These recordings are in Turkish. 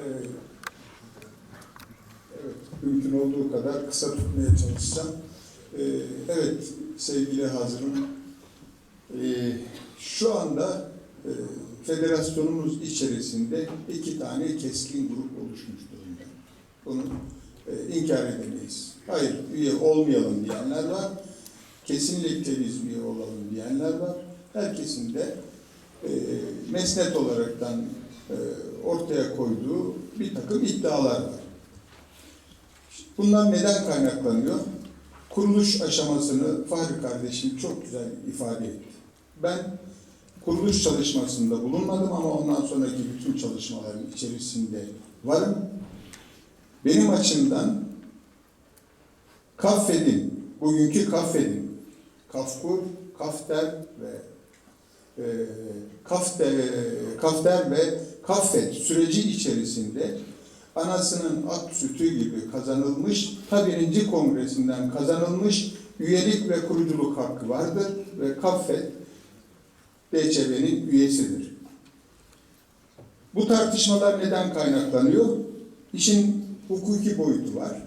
Evet, mümkün olduğu kadar kısa tutmaya çalışacağım. Evet, sevgili hazırım. Şu anda federasyonumuz içerisinde 2 tane keskin grup oluşmuş durumda. Bunu inkar edemeyiz. Hayır, üye olmayalım diyenler var. Kesinlikle biz üye olalım diyenler var. Herkesin de mesnet olaraktan ortaya koyduğu bir takım iddialar var. Bunlar neden kaynaklanıyor? Kuruluş aşamasını Fahri kardeşim çok güzel ifade etti. Ben kuruluş çalışmasında bulunmadım ama ondan sonraki bütün çalışmaların içerisinde varım. Benim açımdan Kaffed'in, bugünkü Kaffed'in, Kafkur, Kafter ve Kaffet süreci içerisinde anasının ak sütü gibi kazanılmış, ta 1. Kongresi'nden kazanılmış üyelik ve kuruculuk hakkı vardır ve Kaffet DÇB'nin üyesidir. Bu tartışmalar neden kaynaklanıyor? İşin hukuki boyutu var.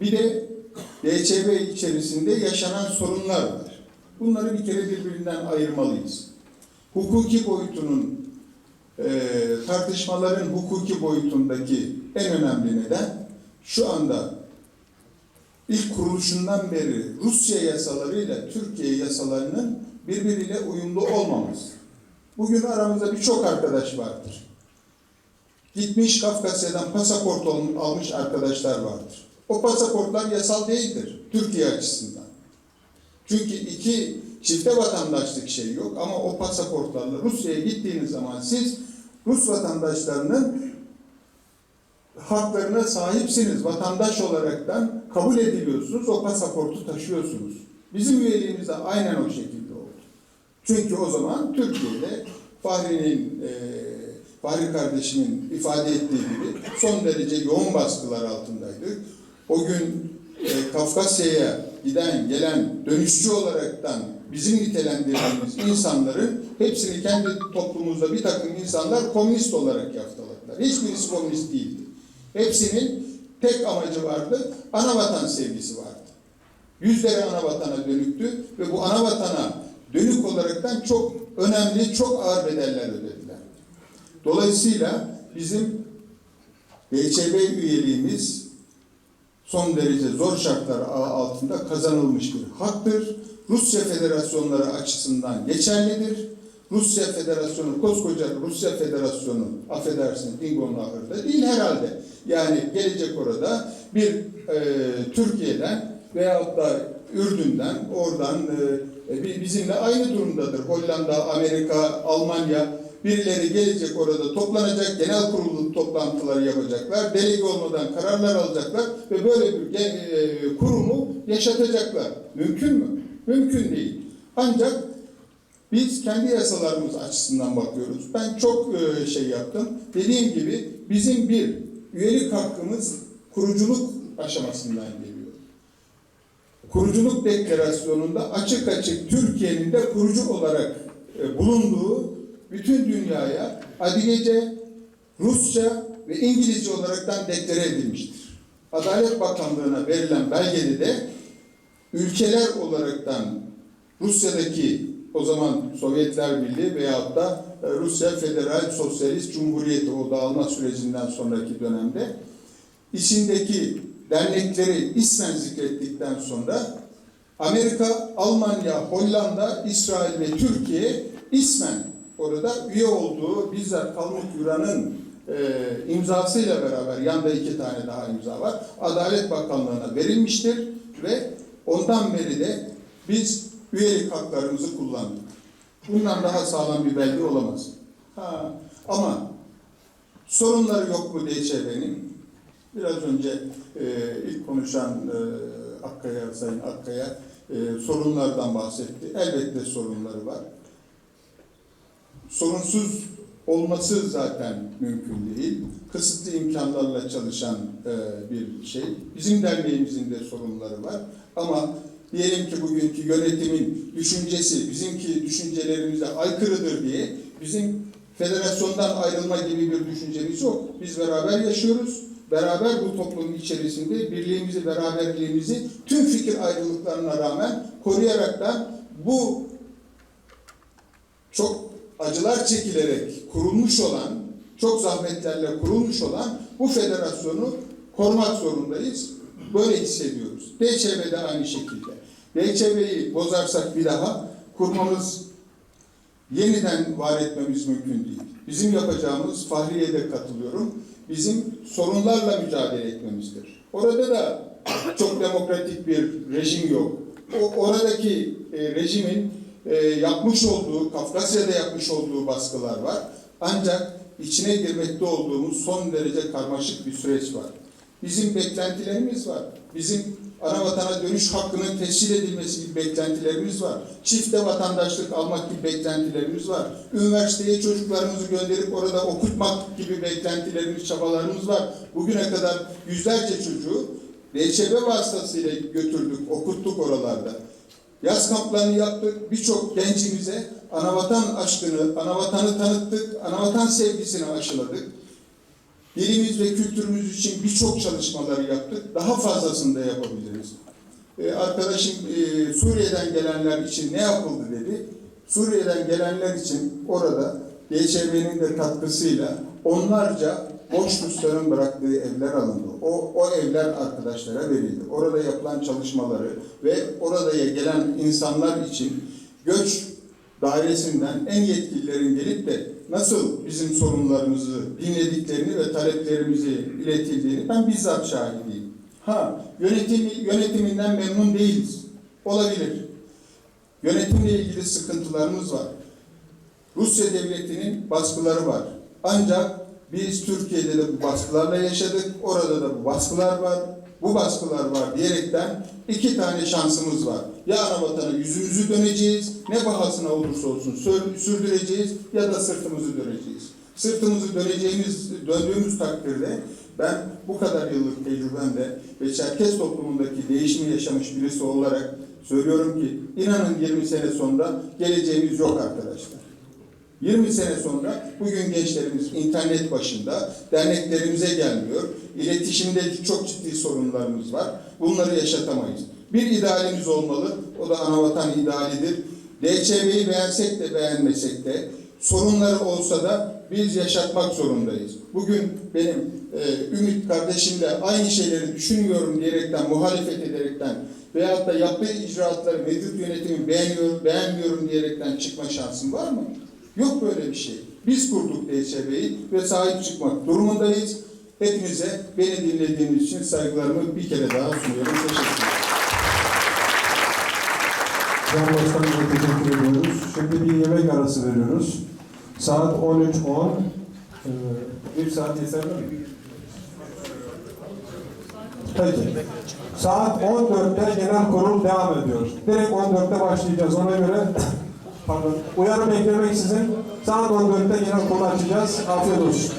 Bir de DÇB içerisinde yaşanan sorunlar var. Bunları bir kere birbirinden ayırmalıyız. Hukuki boyutunun, tartışmaların hukuki boyutundaki en önemli neden, şu anda ilk kuruluşundan beri Rusya yasalarıyla Türkiye yasalarının birbiriyle uyumlu olmaması. Bugün aramızda birçok arkadaş vardır. Gitmiş Kafkasya'dan pasaport almış arkadaşlar vardır. O pasaportlar yasal değildir Türkiye açısından. Çünkü 2 çifte vatandaşlık şey yok ama o pasaportlarla Rusya'ya gittiğiniz zaman siz Rus vatandaşlarının haklarına sahipsiniz. Vatandaş olaraktan kabul ediliyorsunuz. O pasaportu taşıyorsunuz. Bizim üyeliğimiz de aynen o şekilde oldu. Çünkü o zaman Türkiye'de Fahri kardeşimin ifade ettiği gibi son derece yoğun baskılar altındaydık. O gün Kafkasya'ya giden, gelen, dönüşçü olaraktan bizim nitelendirdiğimiz insanların hepsini kendi toplumumuzda bir takım insanlar komünist olarak yaftaladılar. Hiçbirisi komünist değildi. Hepsinin tek amacı vardı, anavatan sevgisi vardı. Yüzleri anavatana dönüktü ve bu anavatana dönük olaraktan çok önemli, çok ağır bedeller ödediler. Dolayısıyla bizim DÇB üyeliğimiz son derece zor şartlar altında kazanılmış bir haktır. Rusya Federasyonları açısından geçerlidir. Rusya Federasyonu, koskoca Rusya Federasyonu, affedersin Dingo'nun ahırda değil herhalde. Yani gelecek orada bir Türkiye'den veyahut da Ürdün'den, oradan bizimle aynı durumdadır. Hollanda, Amerika, Almanya, birileri gelecek orada toplanacak, genel kurulu toplantıları yapacaklar, delege olmadan kararlar alacaklar ve böyle bir kurumu yaşatacaklar. Mümkün mü? Mümkün değil. Ancak biz kendi yasalarımız açısından bakıyoruz. Ben çok şey yaptım. Dediğim gibi bizim bir üyelik hakkımız kuruculuk aşamasından geliyor. Kuruculuk deklarasyonunda açık açık Türkiye'nin de kurucu olarak bulunduğu bütün dünyaya Adigece, Rusça ve İngilizce olaraktan deklare edilmiştir. Adalet Bakanlığı'na verilen belgede de ülkeler olaraktan Rusya'daki o zaman Sovyetler Birliği veyahut da Rusya Federal Sosyalist Cumhuriyeti o dağılma sürecinden sonraki dönemde içindeki dernekleri ismen zikrettikten sonra Amerika, Almanya, Hollanda, İsrail ve Türkiye ismen orada üye olduğu bizzat Kalmuk Yuran'ın imzasıyla beraber yanında 2 tane daha imza var. Adalet Bakanlığı'na verilmiştir ve ondan beri de biz üyelik haklarımızı kullandık. Bundan daha sağlam bir belge olamaz. Ama sorunları yok mu DÇB'nin? Biraz önce ilk konuşan Sayın Akkaya sorunlardan bahsetti. Elbette sorunları var. Sorunsuz olması zaten mümkün değil. Kısıtlı imkanlarla çalışan bir şey. Bizim derneğimizin de sorunları var. Ama diyelim ki bugünkü yönetimin düşüncesi bizimki düşüncelerimize aykırıdır diye bizim federasyondan ayrılma gibi bir düşüncemiz yok. Biz beraber yaşıyoruz. Beraber bu toplumun içerisinde birliğimizi, beraberliğimizi tüm fikir ayrılıklarına rağmen koruyarak da bu çok acılar çekilerek kurulmuş olan, çok zahmetlerle kurulmuş olan bu federasyonu korumak zorundayız. Böyle hissediyoruz. DÇB de aynı şekilde. DÇB'yi bozarsak bir daha kurmamız, yeniden var etmemiz mümkün değil. Bizim yapacağımız, Fahriye'ye de katılıyorum, bizim sorunlarla mücadele etmemizdir. Orada da çok demokratik bir rejim yok. Oradaki rejimin yapmış olduğu, Kafkasya'da yapmış olduğu baskılar var. Ancak içine girmekte olduğumuz son derece karmaşık bir süreç var. Bizim beklentilerimiz var. Bizim ana vatana dönüş hakkının tescil edilmesi gibi beklentilerimiz var. Çifte vatandaşlık almak gibi beklentilerimiz var. Üniversiteye çocuklarımızı gönderip orada okutmak gibi beklentilerimiz, çabalarımız var. Bugüne kadar yüzlerce çocuğu DÇB vasıtasıyla götürdük, okuttuk oralarda. Yaz kamplarını yaptık, birçok gencimize anavatan aşkını, anavatanı tanıttık, anavatan sevgisini aşıladık. Dilimiz ve kültürümüz için birçok çalışmaları yaptık. Daha fazlasını da yapabiliriz. Arkadaşım Suriye'den gelenler için ne yapıldı dedi. Suriye'den gelenler için orada DÇB'nin de katkısıyla onlarca boş Rusların bıraktığı evler alındı. O evler arkadaşlara verildi. Orada yapılan çalışmaları ve oraya gelen insanlar için göç dairesinden en yetkililerin gelip de nasıl bizim sorunlarımızı dinlediklerini ve taleplerimizi iletildiğini ben bizzat şahidiyim. Yönetiminden memnun değiliz. Olabilir. Yönetimle ilgili sıkıntılarımız var. Rusya devletinin baskıları var. Ancak biz Türkiye'de de bu baskılarla yaşadık. Orada da bu baskılar var. Bu baskılar var diyerekten iki tane şansımız var. Ya anavatana yüzümüzü döneceğiz, ne bahasına olursa olsun sürdüreceğiz ya da sırtımızı döneceğiz. Sırtımızı döndüğümüz takdirde ben bu kadar yıllık tecrübemde ve Çerkez toplumundaki değişimi yaşamış birisi olarak söylüyorum ki inanın 20 sene sonra geleceğimiz yok arkadaşlar. 20 sene sonra bugün gençlerimiz internet başında, derneklerimize gelmiyor, iletişimde çok ciddi sorunlarımız var. Bunları yaşatamayız. Bir idealimiz olmalı, o da anavatan idealidir. DÇB'yi beğensek de beğenmesek de, sorunları olsa da biz yaşatmak zorundayız. Bugün benim Ümit kardeşimle aynı şeyleri düşünmüyorum diyerekten, muhalefet ederekten veyahut da yaptığı icraatları mevcut yönetimi beğenmiyorum diyerekten çıkma şansım var mı? Yok böyle bir şey. Biz kurduk DÇB'yi ve sahip çıkmak durumundayız. Hepinize beni dinlediğiniz için saygılarımı bir kere daha sunuyorum. Teşekkür ederim. Can Başkanımıza teşekkür ediyoruz. Şimdi bir yemek arası veriyoruz. Saat 13:10. Bir saat yeterli mi? Peki. Saat 14'te genel kurul devam ediyor. Direkt 14'te başlayacağız. Ona göre pardon, uyarı beklemeksizin saat 14'te genel kurulu açacağız. Afiyet olsun.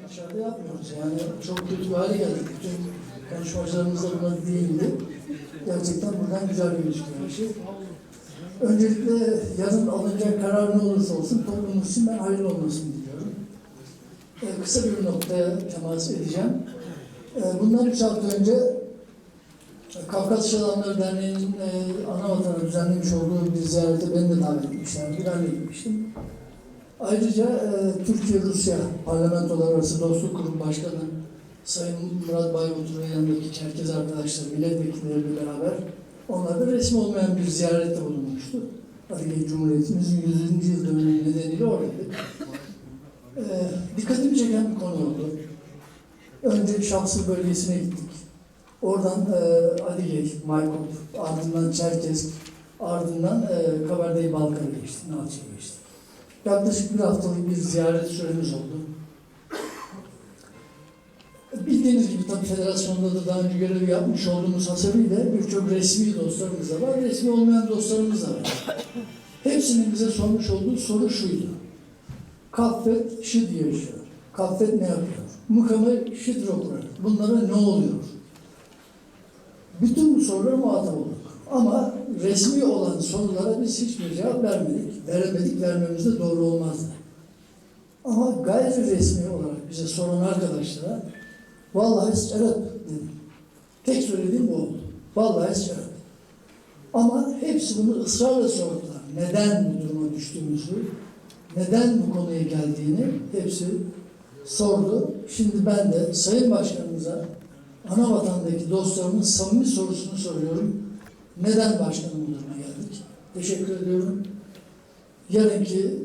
Dışarıda yapmıyoruz yani çok kötü bir hale geldik. Bütün konuşmacılarımız da buna değindi. Gerçekten buradan güzel bir gözüküyor bir şey. Öncelikle yarın alınacak karar ne olursa olsun toplumumuz için ben hayırlı olmasını diliyorum. Kısa bir noktaya temas edeceğim. Bundan 3 hafta önce Kafkas Çalanları Derneği'nin Anavatan'a düzenlemiş olduğu bir ziyarete beni de davet etmişlerdi. Ben de gitmiştim. Ayrıca Türkiye-Rusya Parlamentolar Arası Dostluk Kurumu Başkanı Sayın Murat Bayburt'un yanındaki Çerkez arkadaşlar, milletvekilleriyle beraber onlar da resmi olmayan bir ziyarette bulunmuştu. Adıyaman Cumhuriyetimizin 100. yıl dönümü nedeniyle oradaydık. Dikkatimi çeken bir konu oldu. Önce Şamsır bölgesine gittik. Oradan Adıyaman, Maykop, ardından Çerkez, ardından Kabardey-Balkan'a geçtik, Nalçı'ya geçtik. Yaklaşık bir haftalık bir ziyaret süremiz oldu. Bildiğiniz gibi tabii federasyonda da daha önce görev yapmış olduğumuz hasebiyle birçok resmi dostlarımız da var, resmi olmayan dostlarımız da var. Hepsinin bize sormuş olduğu soru şuydu. Kaffet Şid yaşıyor. Kaffet ne yapıyor? Mukamme Şid Rokurar. Bunlara ne oluyor? Bütün bu sorulara muhatap olduk. Ama resmi olan sorulara biz hiçbir cevap vermedik. Veremedik, vermemiz de doğru olmazdı. Ama gayri resmi olarak bize soran arkadaşlara vallahi evet dedim. Tek söylediğim bu oldu. Vallahi evet. Ama hepsi bunu ısrarla sordular. Neden bu duruma düştüğümüzü, neden bu konuya geldiğini hepsi sordu. Şimdi ben de Sayın Başkanımıza Anavatan'daki dostlarımın samimi sorusunu soruyorum. Neden başkanım bu duruma geldik? Teşekkür ediyorum. Yarınki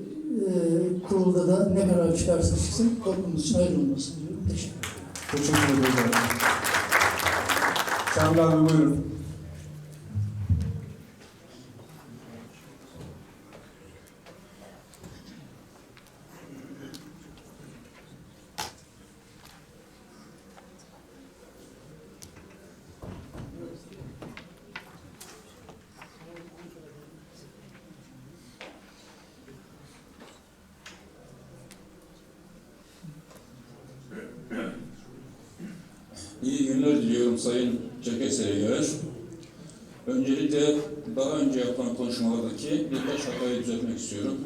kurulda da ne karar çıkarsa çıksın, toplumumuz için hayırlı olmasın diyorum. Teşekkür ederim. Teşekkür ederim. Şamil abi buyurun. İyi günler diliyorum Sayın Çekeseyer. Öncelikle daha önce yapılan konuşmalardaki birkaç hatayı düzeltmek istiyorum.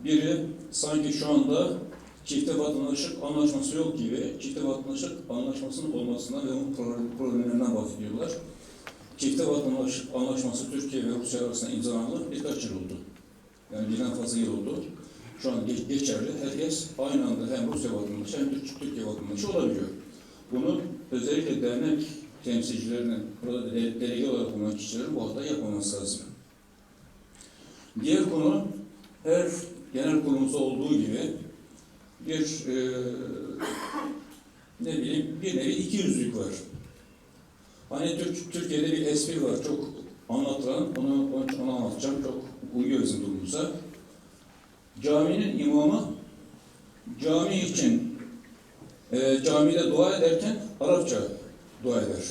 Biri, sanki şu anda çifte vatandaşlık anlaşması yok gibi, çifte vatandaşlık anlaşmasının olmasından ve onun problemlerinden bahsediyorlar. Çifte vatandaşlık anlaşması Türkiye ve Rusya arasında imzalanalı birkaç yıl oldu. Yani birden fazla yıl oldu. Şu an geçerli. Herkes aynı anda hem Rusya vatandaşı hem Türkiye vatandaşı olabiliyor. Bunu özellikle dernek temsilcilerinin, burada delege olarak bulunan kişilerin bu hatayı yapmaması lazım. Diğer konu, her genel kurulumuzda olduğu gibi bir bir nevi ikiyüzlülük var. Hani Türkiye'de bir espri var, çok anlatılan, onu anlatacağım, çok uyuyor bizim durumumuza. Caminin imamı cami için camide dua ederken Arapça dua eder.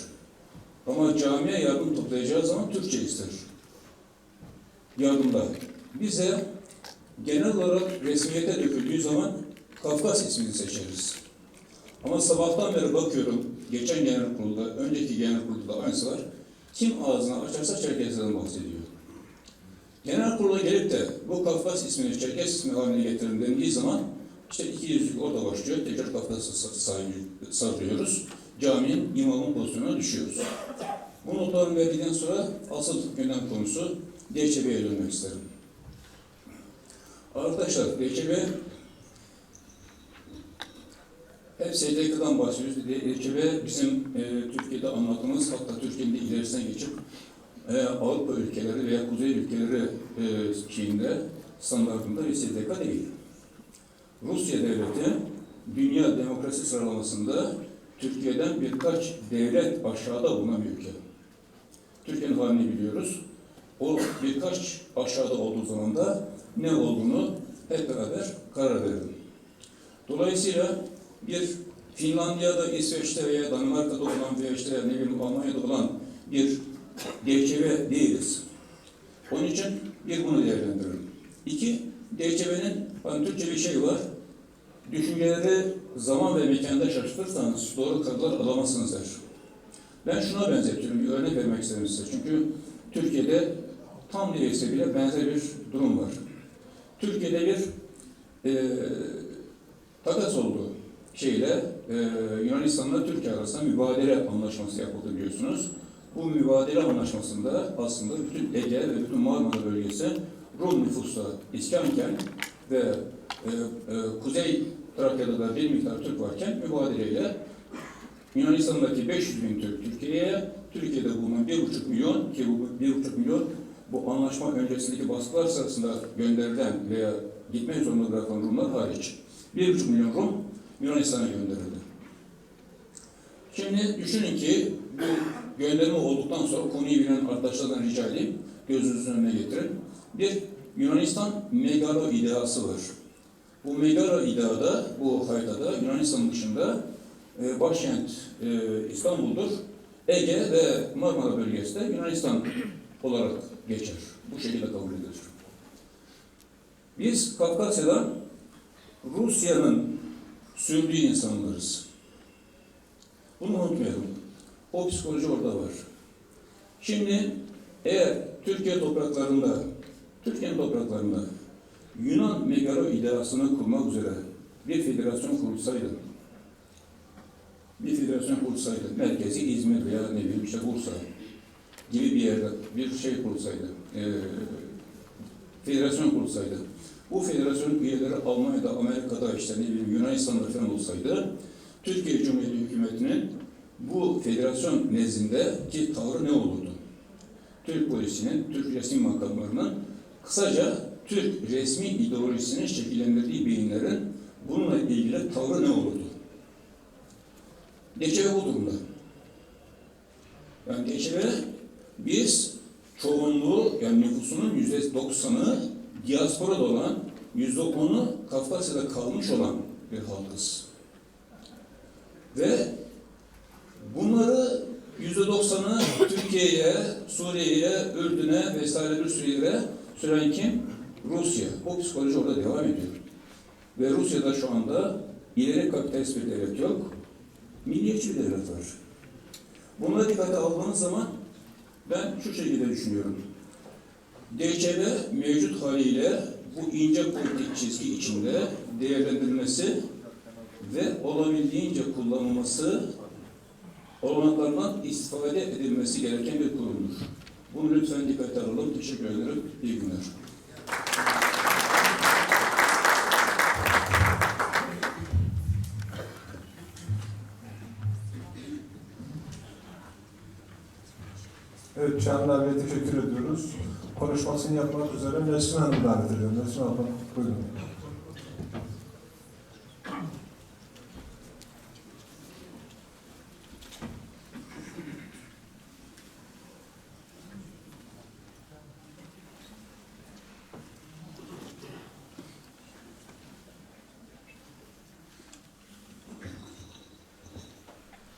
Ama camiye yardım toplayacağı zaman Türkçe ister. Yardımda. Bize genel olarak resmiyete döküldüğü zaman Kafkas ismini seçeriz. Ama sabahtan beri bakıyorum, geçen genel kurulda, önceki genel kurulda da aynısı var. Kim ağzını açarsa Çerkezlerden bahsediyor. Genel kurula gelip de bu Kafkas ismini Çerkez ismi haline getirin dendiği zaman işte ikiyüzlülük orada başlıyor. Tekrar Kafkas'a sarılıyoruz. Caminin imamın pozisyonuna düşüyoruz. Bu notların verdikten sonra asıl gündem konusu DÇB'ye dönmek isterim. Arkadaşlar DÇB hep SDK'dan bahsediyoruz. DÇB bizim Türkiye'de anlattığımız, hatta Türkiye'nin de ilerisine geçip Avrupa ülkeleri veya Kuzey ülkeleri şeyinde, standartında bir SDK değil. Rusya devleti dünya demokrasi sıralamasında Türkiye'den birkaç devlet aşağıda bulunan bir ülke. Türkiye'nin halini biliyoruz. O birkaç aşağıda olduğu zaman da ne olduğunu hep beraber karar verelim. Dolayısıyla bir Finlandiya'da, İsveç'te veya Danimarka'da olan veya işte ne bileyim Almanya'da olan bir DÇB değiliz. Onun için bir bunu değerlendirelim. İki, DÇB'nin hani Türkçe bir şey var. Düşünceleri zaman ve mekanda şaşırtırsanız doğru kararlar alamazsınız der. Ben şuna benzetiyorum, bir örnek vermek istedim size. Çünkü Türkiye'de tam değilse bile benzer bir durum var. Türkiye'de bir takas oldu şeyle Yunanistan'la Türkiye arasında mübadele anlaşması yapıldı biliyorsunuz. Bu mübadele anlaşmasında aslında bütün Ege ve bütün Marmara bölgesi Rum nüfusla iskanken ve Kuzey Trakya'da da bir miktar Türk varken mübadeleyle Yunanistan'daki 500.000 Türk Türkiye'ye, Türkiye'de bulunan 1,5 milyon ki bu 1,5 milyon bu anlaşma öncesindeki baskılar sırasında gönderilen veya gitmek zorunda bırakılan Rumlar hariç 1,5 milyon Rum Yunanistan'a gönderildi. Şimdi düşünün ki bu gönderme olduktan sonra konuyu bilen arkadaşlardan rica edeyim, gözünüzün önüne getirin. Bir Yunanistan Megalo iddiası var. Bu Megalo iddiada, bu haritada Yunanistan dışında başkent İstanbul'dur. Ege ve Marmara bölgesi de Yunanistan olarak geçer. Bu şekilde kabul edilir. Biz Kafkasya'dan Rusya'nın sürdüğü insanlarız. Bunu unutmayalım. O psikoloji orada var. Şimdi eğer Türkiye'nin topraklarında Yunan megalo ideasını kurmak üzere bir federasyon kurulsaydı, merkezi İzmir veya ne bileyim işte Bursa gibi bir yerde bir şey kurulsaydı, federasyon kurulsaydı, bu federasyon üyeleri Almanya'da, Amerika'da işte ne bileyim Yunanistan'da falan olsaydı, Türkiye Cumhuriyeti hükümetinin bu federasyon nezdindeki tavrı ne olurdu? Türk polisinin, Türk resmi makamlarının, kısaca Türk resmi ideolojisinin şekillendirdiği beyinlerin bununla ilgili tavrı ne olurdu? Geçeve bu durumda. Yani geçeve biz çoğunluğu, yani nüfusunun %90'ı diasporada olan, %10'u Kafkasya'da kalmış olan bir halkız. Ve bunları %90'ı Türkiye'ye, Suriye'ye, Ürdün'e vesaire bir sürü yere süren kim? Rusya. O psikoloji orada devam ediyor. Ve Rusya'da şu anda ileri kapitalist bir devlet yok, milliyetçi bir devlet var. Bunlara dikkate aldığınız zaman ben şu şekilde düşünüyorum. DÇB mevcut haliyle bu ince politik çizgi içinde değerlendirilmesi ve olabildiğince kullanılması, olanaklarından istifade edilmesi gereken bir kurumdur. Bunu lütfen dikkate alalım. Teşekkür ederim. İyi günler. Evet, Şahin abiye teşekkür ediyoruz. Konuşmasını yapmak üzere Nesrin Hanım'ı davet ediyorum. Nesrin Hanım, buyurun.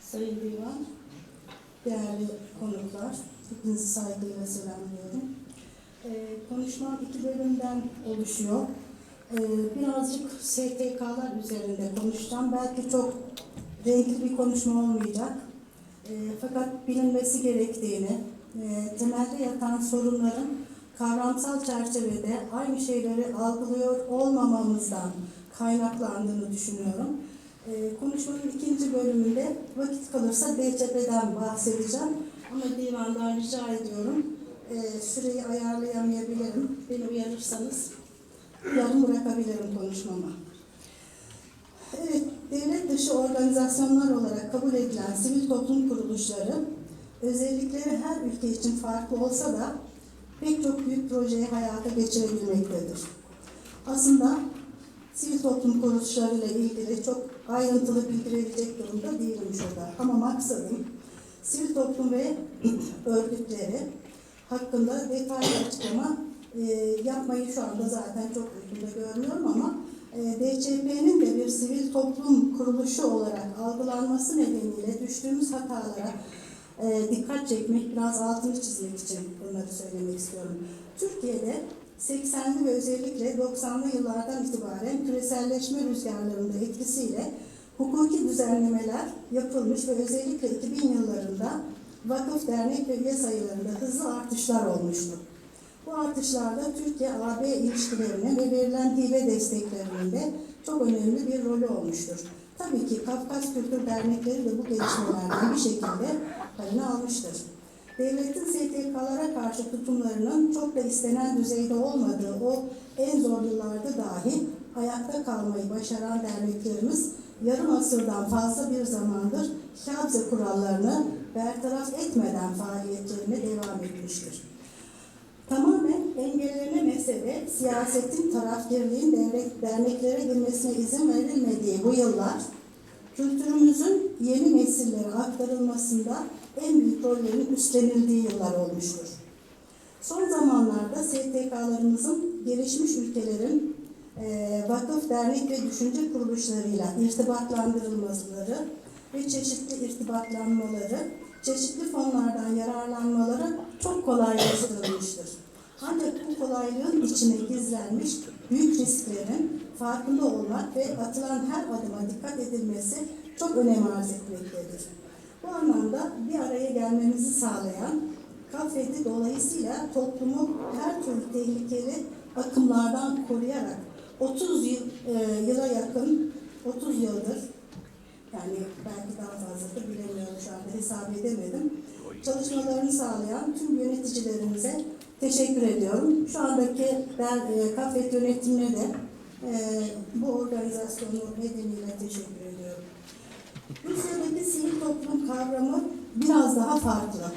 Sayın Divan, değerli konuklar, hepinizi saygıyla selamlıyorum. Konuşmam 2 bölümden oluşuyor. Birazcık STK'lar üzerinde konuşacağım. Belki çok renkli bir konuşma olmayacak. Fakat bilinmesi gerektiğini, temelde yatan sorunların kavramsal çerçevede aynı şeyleri algılıyor olmamamızdan kaynaklandığını düşünüyorum. Konuşmanın 2. bölümünde vakit kalırsa DÇP'den bahsedeceğim. Ama divandan rica ediyorum, süreyi ayarlayamayabilirim. Beni uyarırsanız yarım bırakabilirim konuşmama. Evet, devlet dışı organizasyonlar olarak kabul edilen sivil toplum kuruluşları, özellikleri her ülke için farklı olsa da pek çok büyük projeyi hayata geçirebilmektedir. Aslında sivil toplum kuruluşlarıyla ilgili çok ayrıntılı bilgi verecek durumda değilim şurada. Ama maksadım sivil toplum ve örgütleri hakkında detaylı açıklama yapmayı şu anda zaten çok uygun görmüyorum ama DÇP'nin de bir sivil toplum kuruluşu olarak algılanması nedeniyle düştüğümüz hatalara dikkat çekmek, biraz altını çizmek için bunları söylemek istiyorum. Türkiye'de 80'li ve özellikle 90'lı yıllardan itibaren küreselleşme rüzgarlarının etkisiyle hukuki düzenlemeler yapılmış ve özellikle 2000 yıllarında vakıf, dernek ve üye sayılarında hızlı artışlar olmuştu. Bu artışlarda Türkiye-AB ilişkilerine ve verilen hibe desteklerinin de çok önemli bir rolü olmuştur. Tabii ki Kafkas Kültür Dernekleri de bu gelişmelerden bir şekilde payını almıştır. Devletin STK'lara karşı tutumlarının çok da istenen düzeyde olmadığı o en zor yıllarda dahi ayakta kalmayı başaran derneklerimiz yarım asırdan fazla bir zamandır Şabze kurallarını bertaraf etmeden faaliyetlerine devam etmiştir. Tamamen engellenemese de siyasetin, tarafgirliğin derneklere girmesine izin verilmediği bu yıllar, kültürümüzün yeni nesillere aktarılmasında en büyük rollerin üstlenildiği yıllar olmuştur. Son zamanlarda STK'larımızın gelişmiş ülkelerin vakıf, dernek ve düşünce kuruluşlarıyla irtibatlandırılmaları ve çeşitli irtibatlanmaları, çeşitli fonlardan yararlanmaları çok kolaylaştırılmıştır. Ancak bu kolaylığın içine gizlenmiş büyük risklerin farkında olmak ve atılan her adıma dikkat edilmesi çok önem arz etmektedir. Bu anlamda bir araya gelmemizi sağlayan Kafedi dolayısıyla toplumu her türlü tehlikeli akımlardan koruyarak 30 yıla yakın, 30 yıldır, yani belki daha fazladır bilemiyorum, şu anda hesap edemedim, çalışmalarını sağlayan tüm yöneticilerimize teşekkür ediyorum. Şu andaki Kafedi yönetimine de bu organizasyonu nedeniyle teşekkür ediyorum. Rusya'daki sivil toplum kavramı biraz daha farklı.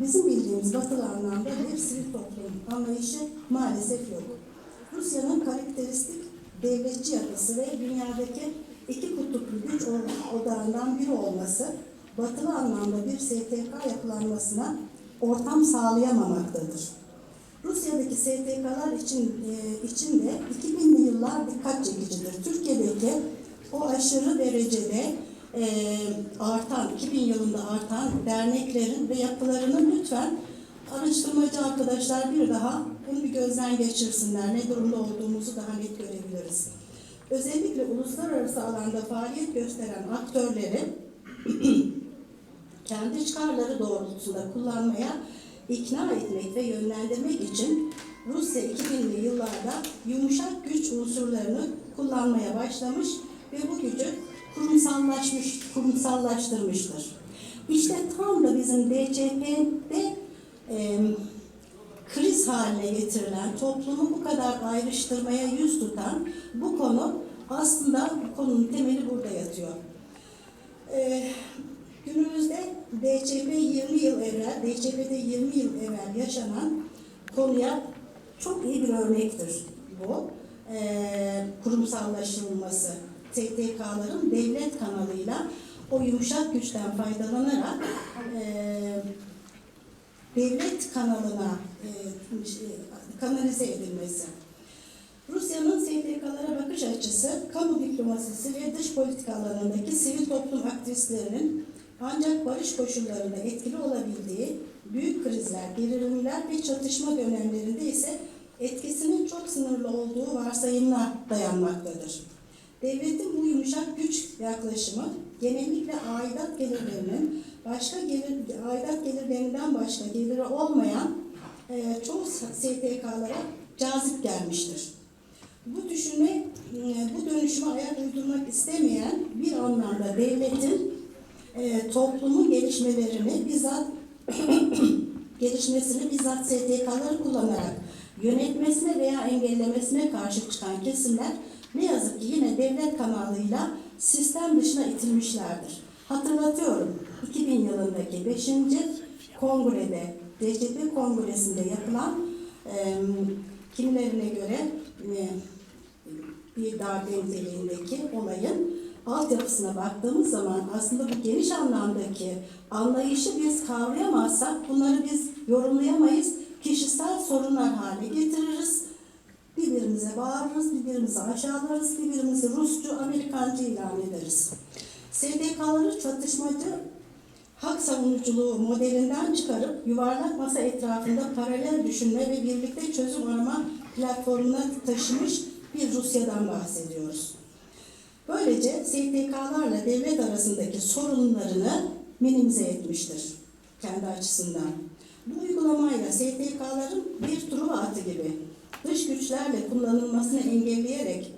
Bizim bildiğimiz batılı anlamda bir sivil toplum anlayışı maalesef yok. Rusya'nın karakteristik devletçi yapısı ve dünyadaki iki kutuplu güç odağından biri olması, batılı anlamda bir STK yapılanmasına ortam sağlayamamaktadır. Rusya'daki STK'lar için de 2000'li yıllar dikkat çekicidir. Türkiye'deki o aşırı derecede artan, 2000 yılında artan derneklerin ve yapılarını lütfen araştırmacı arkadaşlar bir daha bunu bir gözden geçirsinler. Ne durumda olduğumuzu daha net görebiliriz. Özellikle uluslararası alanda faaliyet gösteren aktörleri kendi çıkarları doğrultusunda kullanmaya ikna etmek ve yönlendirmek için Rusya 2000'li yıllarda yumuşak güç unsurlarını kullanmaya başlamış ve bu gücü kurumsallaştırmıştır. İşte tam da bizim DCP'de kriz haline getirilen, toplumu bu kadar ayrıştırmaya yüz tutan bu konu, aslında bu konunun temeli burada yatıyor. Günümüzde DCP'de 20 yıl evvel yaşanan konuya çok iyi bir örnektir bu. Kurumsallaşılması, STK'ların devlet kanalıyla o yumuşak güçten faydalanarak devlet kanalına kanalize edilmesi. Rusya'nın STK'lara bakış açısı, kamu diplomasisi ve dış politika alanındaki sivil toplum aktivistlerinin ancak barış koşullarında etkili olabildiği büyük krizler, gerilimler ve çatışma dönemlerinde ise etkisinin çok sınırlı olduğu varsayımına dayanmaktadır. Devletin bu yumuşak güç yaklaşımı genellikle aidat gelirlerinden başka geliri olmayan çoğu STK'lara cazip gelmiştir. Bu dönüşüme ayak uydurmak istemeyen bir anlamda devletin toplumun gelişmesini bizzat STK'ları kullanarak yönetmesine veya engellemesine karşı çıkan kesimler ne yazık ki yine devlet kanalıyla sistem dışına itilmişlerdir. Hatırlatıyorum, 2000 yılındaki 5. kongrede, DCP kongresinde yapılan kimilerine göre bir darbe niteliğindeki olayın altyapısına baktığımız zaman aslında bu geniş anlamdaki anlayışı biz kavrayamazsak bunları biz yorumlayamayız, kişisel sorunlar hale getiririz, birbirimize bağırırız, birbirimizi aşağılarız, birbirimizi Rusçu, Amerikancı ilan ederiz. STK'ları çatışmacı hak savunuculuğu modelinden çıkarıp yuvarlak masa etrafında paralel düşünme ve birlikte çözüm arama platformuna taşımış bir Rusya'dan bahsediyoruz. Böylece STK'larla devlet arasındaki sorunlarını minimize etmiştir kendi açısından. Bu uygulamayla STK'ların bir Truva atı gibi dış güçlerle kullanılmasını engelleyerek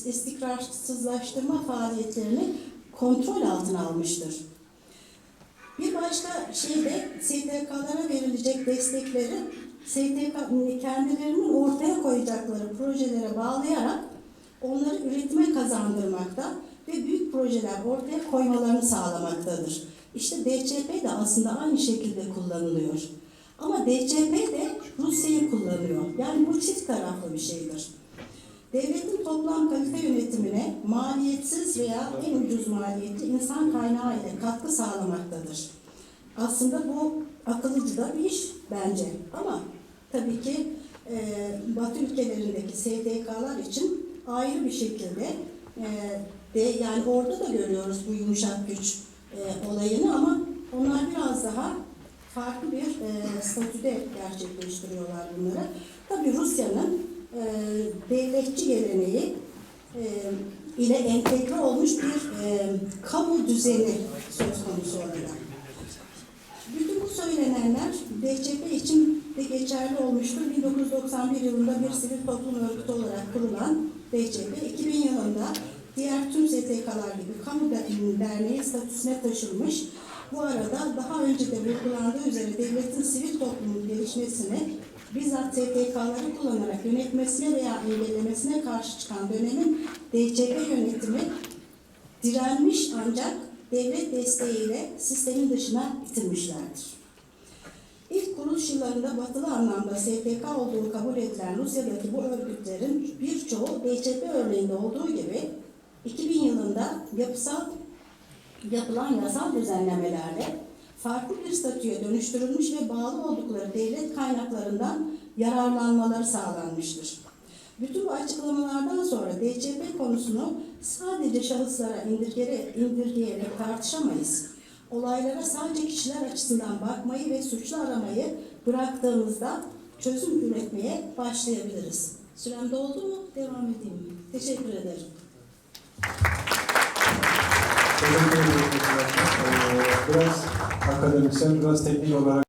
istikrarsızlaştırma faaliyetlerini kontrol altına almıştır. Bir başka şey de STK'lara verilecek destekleri kendilerinin ortaya koyacakları projelere bağlayarak onları üretime kazandırmakta ve büyük projeler ortaya koymalarını sağlamaktadır. İşte DCP de aslında aynı şekilde kullanılıyor. Ama DCP de Rusya'yı kullanıyor. Yani bu çift taraflı bir şeydir. Devletin toplam kalite yönetimine maliyetsiz veya en ucuz maliyetli insan kaynağı ile katkı sağlamaktadır. Aslında bu akıllıca da bir iş bence. Ama tabii ki Batı ülkelerindeki STK'lar için ayrı bir şekilde yani orada da görüyoruz bu yumuşak güç olayını ama onlar biraz daha farklı bir statüde gerçekleştiriyorlar bunları. Tabii Rusya'nın devletçi geleneği ile entegre olmuş bir kamu düzeni söz konusu orada. Bütün bu söylenenler DÇP için de geçerli olmuştur. 1991 yılında bir sivil toplum örgütü olarak kurulan DÇP, 2000 yılında diğer tüm STK'lar gibi kamu derneği statüsüne taşınmış. Bu arada daha önce de vurgulandığı üzere devletin sivil toplumun gelişmesine bizzat STK'ları kullanarak yönetmesine veya engellemesine karşı çıkan dönemin DÇP yönetimi direnmiş ancak devlet desteğiyle sistemin dışına itilmişlerdir. İlk kuruluş yıllarında batılı anlamda STK olduğu kabul edilen Rusya'daki bu örgütlerin birçoğu DÇP örneğinde olduğu gibi 2000 yılında yapılan yasal düzenlemelerle farklı bir statüye dönüştürülmüş ve bağlı oldukları devlet kaynaklarından yararlanmaları sağlanmıştır. Bütün bu açıklamalardan sonra DÇP konusunu sadece şahıslara indirgeyerek tartışamayız. Olaylara sadece kişiler açısından bakmayı ve suçlu aramayı bıraktığımızda çözüm üretmeye başlayabiliriz. Sürem doldu mu? Devam edeyim mi? Teşekkür ederim. Teşekkür ederim. Biraz akademisyen, biraz teknik olarak